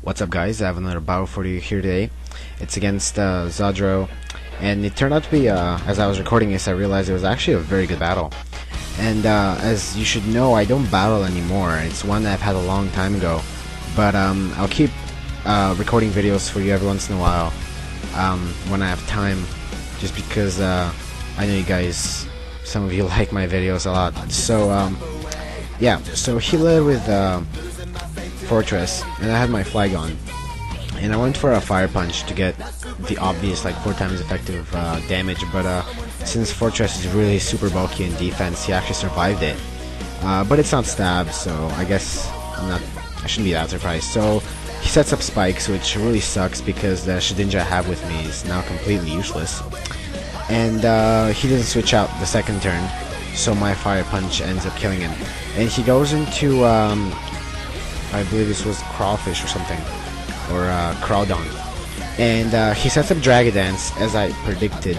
What's up, guys? I have another battle for you here today. It's against Zodrow, and it turned out to be, as I was recording this, I realized it was actually a very good battle. And as you should know, I don't battle anymore. It's one that I've had a long time ago, but I'll keep recording videos for you every once in a while when I have time, just because I know you guys, some of you like my videos a lot. So yeah, so he led with Fortress, and I had my flag on, and I went for a fire punch to get the obvious, like, 4 times effective damage, but since Fortress is really super bulky in defense, he actually survived it. But it's not stab, so I guess I shouldn't be that surprised. So he sets up spikes, which really sucks because the Shedinja I have with me is now completely useless, and he didn't switch out the second turn, so my fire punch ends up killing him, and he goes into I believe this was Crawfish or something, or Crawdon, and he sets up Dragon Dance as I predicted.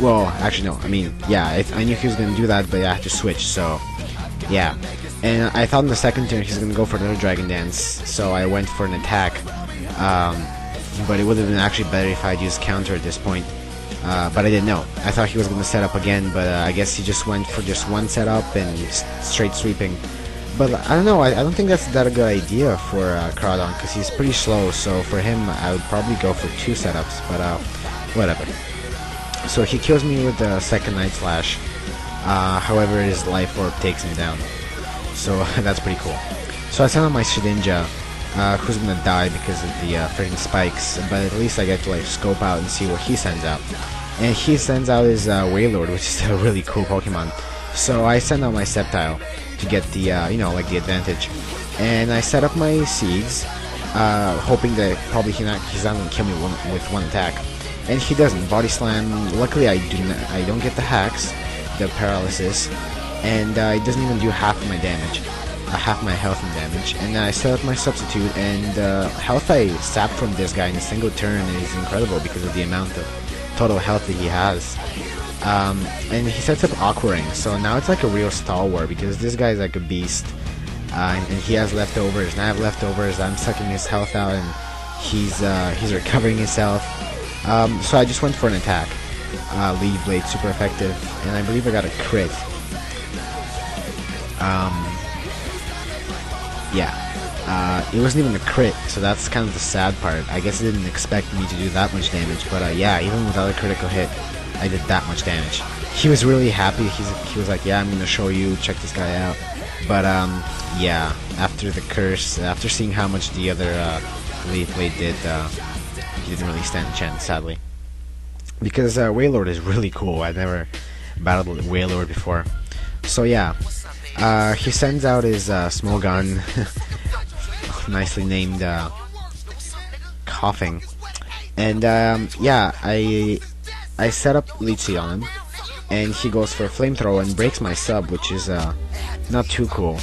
Well, actually no, I mean, yeah, I knew he was gonna do that, but I had to switch, so yeah. And I thought in the second turn he's gonna go for another Dragon Dance, so I went for an attack, but it would have been actually better if I'd used counter at this point, but I didn't know. I thought he was gonna set up again, but I guess he just went for just one setup and straight sweeping. But I don't know, I don't think that's that a good idea for Crawdon, because he's pretty slow, so for him I would probably go for 2 setups, but whatever. So he kills me with the second Night Slash, however his Life Orb takes him down, so that's pretty cool. So I send out my Shedinja, who's gonna die because of the freaking spikes, but at least I get to, like, scope out and see what he sends out. And he sends out his Wailord, which is a really cool Pokemon. So I send out my Sceptile to get the, you know, like, the advantage. And I set up my Seeds, hoping that probably he's not gonna kill me with one attack. And he doesn't. Body Slam. Luckily, I don't get the hacks, the paralysis, and it doesn't even do half of my damage, half my health and damage. And then I set up my Substitute, and health I sapped from this guy in a single turn is incredible because of the amount of total health that he has. And he sets up Aquaring, so now it's like a real stalwart because this guy's like a beast, and he has leftovers, and I have leftovers. I'm sucking his health out, and he's recovering his health. So I just went for an attack. Leaf Blade, super effective, and I believe I got a crit. Yeah, it wasn't even a crit, so that's kind of the sad part. I guess it didn't expect me to do that much damage, but yeah, even without a critical hit, I did that much damage. He was really happy. He was like, yeah, I'm gonna show you, check this guy out. But yeah, after the curse, after seeing how much the other Leaf Blade did, he didn't really stand a chance, sadly. Because Wailord is really cool. I've never battled with Wailord before. So yeah, he sends out his small gun, nicely named Coughing, and yeah, I set up Leech Seed on him, and he goes for a Flamethrower and breaks my sub, which is not too cool.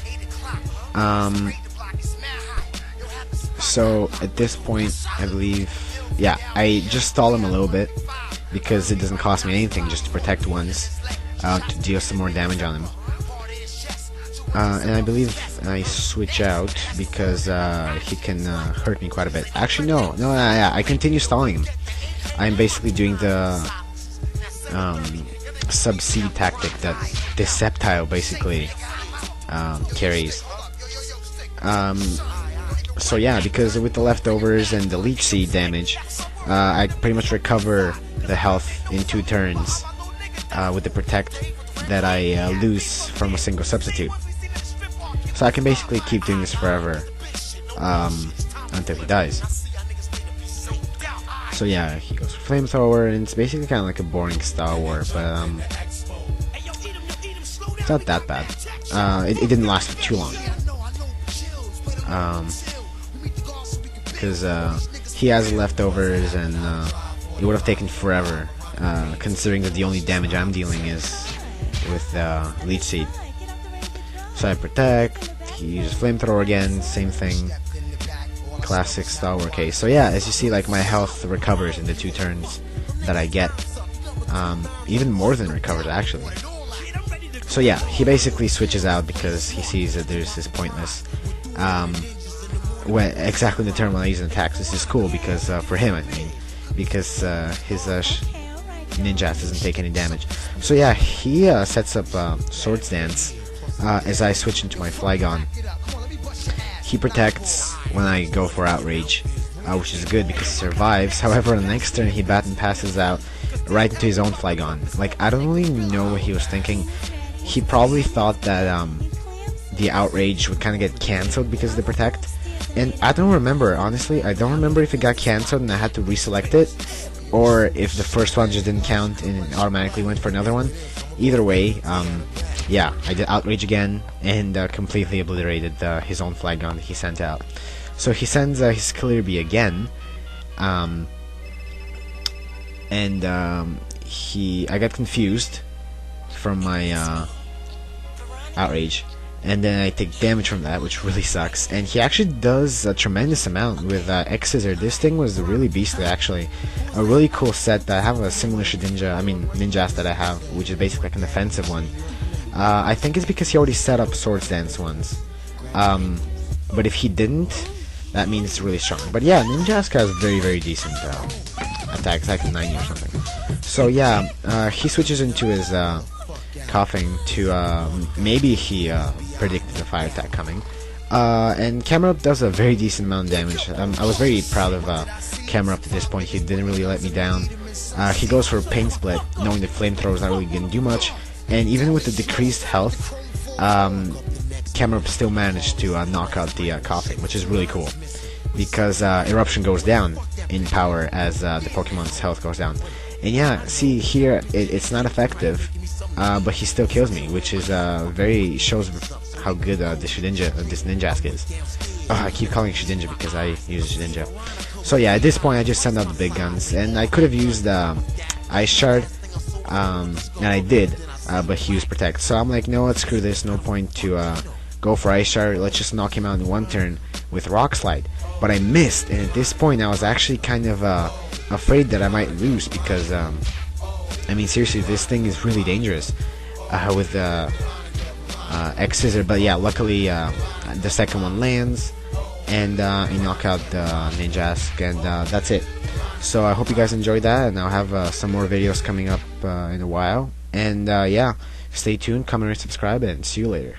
So at this point, I believe, yeah, I just stall him a little bit because it doesn't cost me anything just to protect once, to deal some more damage on him. And I believe I switch out because he can hurt me quite a bit. Actually, no, I continue stalling him. I'm basically doing the sub-seed tactic that this Sceptile basically carries. So yeah, because with the leftovers and the Leech Seed damage, I pretty much recover the health in 2 turns with the Protect that I lose from a single Substitute. So I can basically keep doing this forever until he dies. So yeah, he goes for Flamethrower, and it's basically kind of like a boring Star War, but it's not that bad. It didn't last for too long. Because he has leftovers, and it would have taken forever, considering that the only damage I'm dealing is with Leech Seed. So I protect, he uses flamethrower again, same thing. Classic Star Wars case. So yeah, as you see, like, my health recovers in the 2 turns that I get. Even more than recovers, actually. So yeah, he basically switches out because he sees that this is pointless. When exactly the turn when I use an attack. This is cool because for him, I mean, because his ninja doesn't take any damage. So yeah, he sets up Swords Dance as I switch into my Flygon. He protects when I go for Outrage, which is good because he survives. However, on the next turn he bat and passes out right into his own Flygon. Like, I don't really know what he was thinking. He probably thought that the Outrage would kind of get cancelled because of the Protect. And I don't remember, honestly, I don't remember if it got cancelled and I had to reselect it, or if the first one just didn't count and it automatically went for another one. Either way, yeah, I did Outrage again and completely obliterated his own Flygon that he sent out. So he sends his Skillet again, and I got confused from my Outrage, and then I take damage from that, which really sucks. And he actually does a tremendous amount with X-Scissor. This thing was really beastly, actually. A really cool set that I have a similar ninjas that I have, which is basically like an offensive one. I think it's because he already set up Swords Dance ones. But if he didn't, that means it's really strong. But yeah, Ninjaska has very, very decent attacks, like 90 or something. So yeah, he switches into his coughing to maybe he predicted the fire attack coming. And Camera Up does a very decent amount of damage. I was very proud of Camera Up at this point. He didn't really let me down. He goes for Pain Split, knowing that Flamethrower is not really going to do much. And even with the decreased health, Camera Up still managed to knock out the coughing, which is really cool. Because Eruption goes down in power as the Pokemon's health goes down. And yeah, see here, it's not effective, but he still kills me, which is shows how good this Ninjask is. I keep calling it Shedinja because I use Shedinja. So yeah, at this point I just send out the big guns, and I could have used Ice Shard, and I did, but he used Protect. So I'm like, no, let's screw this, no point to go for Ice Shard, let's just knock him out in one turn with Rock Slide. But I missed, and at this point I was actually kind of afraid that I might lose because, I mean, seriously, this thing is really dangerous with X-Scissor. But yeah, luckily the second one lands, and I knock out the Ninjask, and that's it. So I hope you guys enjoyed that, and I'll have some more videos coming up in a while. And yeah, stay tuned, comment, and subscribe, and see you later.